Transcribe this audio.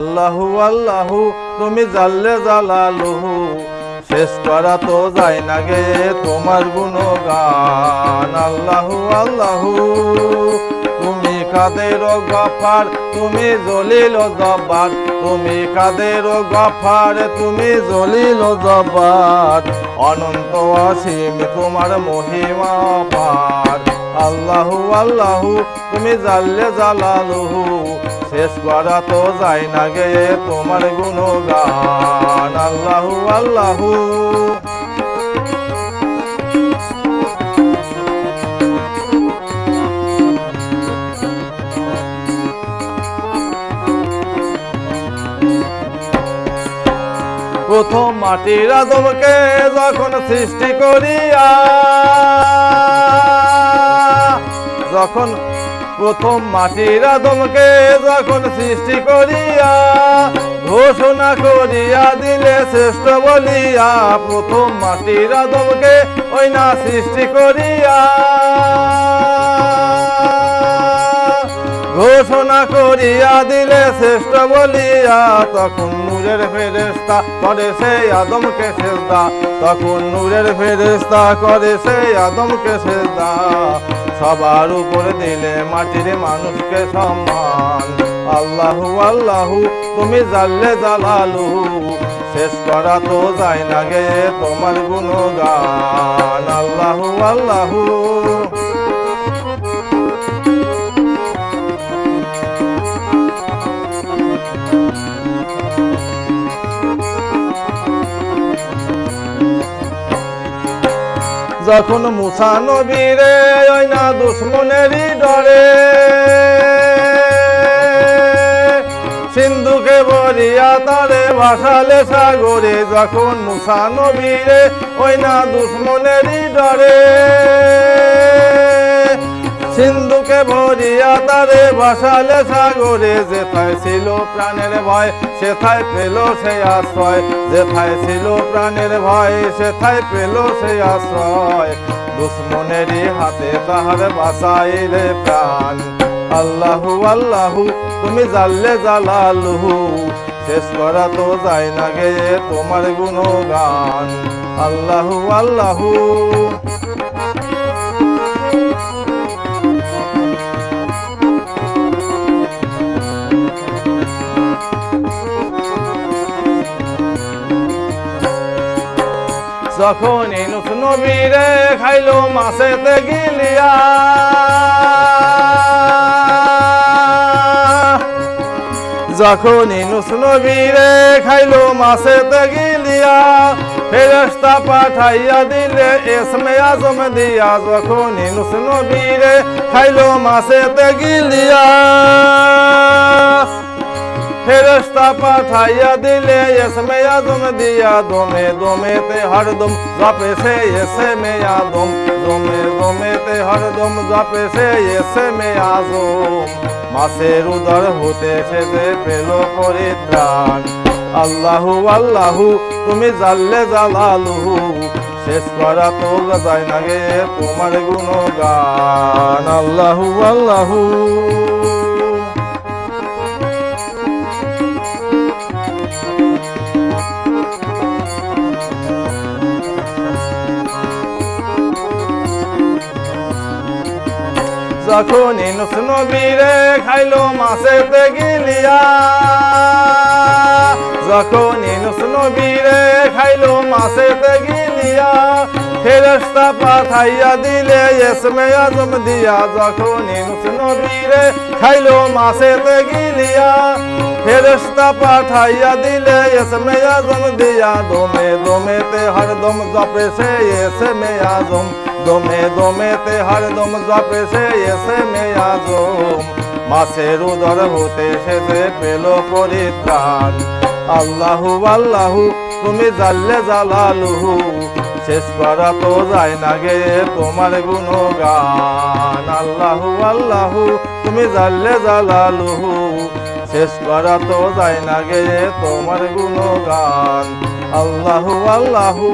আল্লাহু আল্লাহু তুমি জাল্লে জালালুহু, শেষ করা তো যায় না গে তোমার গুণগান। আল্লাহু আল্লাহু তুমি কাদের গফার, তুমি জলিল জব্বার, তুমি কাদের গফার, তুমি জলিল জব্বার, অনন্ত অসীম তোমার মহিমা পার। আল্লাহু আল্লাহু তুমি জাল্লে জালালুহু, শেষ করা তো যায় না গে তোমার গুণগান। আল্লাহু আল্লাহু প্রথম মাটির আদমকে যখন সৃষ্টি করিয়া, যখন প্রথম মাটির আদমকে যখন সৃষ্টি করিয়া, ঘোষণা করিয়া দিলে শ্রেষ্ঠ বলিয়া। প্রথম মাটির আদমকে ওই না সৃষ্টি করিয়া, ঘোষণা করিয়া দিলে শ্রেষ্ঠ বলিয়া। তখন নূরের ফেরেশতা করে সেই আদমকে সেজদা, তখন নূরের ফেরেশতা করে সেই আদমকে সেজদা। সবার উপর দিলে মাটির মানুষকে সম্মান। আল্লাহু আল্লাহু তুমি জাল্লে জালালুহু, শেষ করা তো যায় না গে তোমার গুণগান। আল্লাহু আল্লাহু যখন মুসা নবীরে ওই না দুশ্মনেরই ডরে, সিন্ধুকে বরিয়া তারে ভাসালে সাগরে। যখন মুসা নবীরে ওই না দুশ্মনেরই ডরে, সিন্ধুকে ভরিয়া তারে ভাসালে সাগরে। যেথায় ছিল প্রাণের ভয় সেথায় পেল সেই আশ্রয়, যেথায় ছিল প্রাণের ভয় সেথায় পেল সেই আশ্রয়। দুশ্মনেরই হাতে তাহার বাঁচাইলে প্রাণ। আল্লাহু আল্লাহু তুমি জাল্লে জালালুহু, শেষ করা তো যায় না গে তোমার গুণগান। আল্লাহু আল্লাহু যখন ইউনূস নবীরে খাইলো মাছেতে গিলিয়া, যখন ইউনূস নবীরে খাইলো মাছেতে গিলিয়া। ফেরেশতা পাঠাইয়া দিলে ইসমে আজম দিয়া, যখন ইউনূস নবীরে খাইলো মাছেতে গিলিয়া। ফেরেশতা পাঠাইয়া দিলে ইসমে আজম দিয়া। দমে দমেতে হরদম জপে সে ইসমে আজম, দমে দমেতে হরদম জপে সে ইসমে আজম। মাছের উদর হতে সে যে পেল পরিত্রাণ। আল্লাহু আল্লাহু তুমি জাল্লে জালালুহু, শেষ করা তো যায় না গে তোমার গুণগান। আল্লাহু আল্লাহু যখন ইউনূস নবীরে খাইলো মাছেতে গিলিয়া, যখন ইউনূস নবীরে খাইলো মাছেতে গিলিয়া। ফেরেশতা পাঠাইয়া দিলে ইসমে আজম দিয়া, যখন ইউনূস নবীরে খাইলো মাছেতে গিলিয়া। ফেরেশতা পাঠাইয়া দিলে ইসমে আজম দিয়া। দমে দমেতে হরদম জপে সে ইসমে আজম, দমে দমেতে হরদম জপে সে ইসমে আজম। মাছের উদর হতে সে যে পেল পরিত্রাণ। আল্লাহু আল্লাহু তুমি জাল্লে জালালুহু, শেষ করা তো যায় না গে তোমার গুণগান। আল্লাহু আল্লাহু তুমি জাল্লে জালালুহু, শেষ করা তো যায় না গে তোমার গুণগান। আল্লাহু আল্লাহু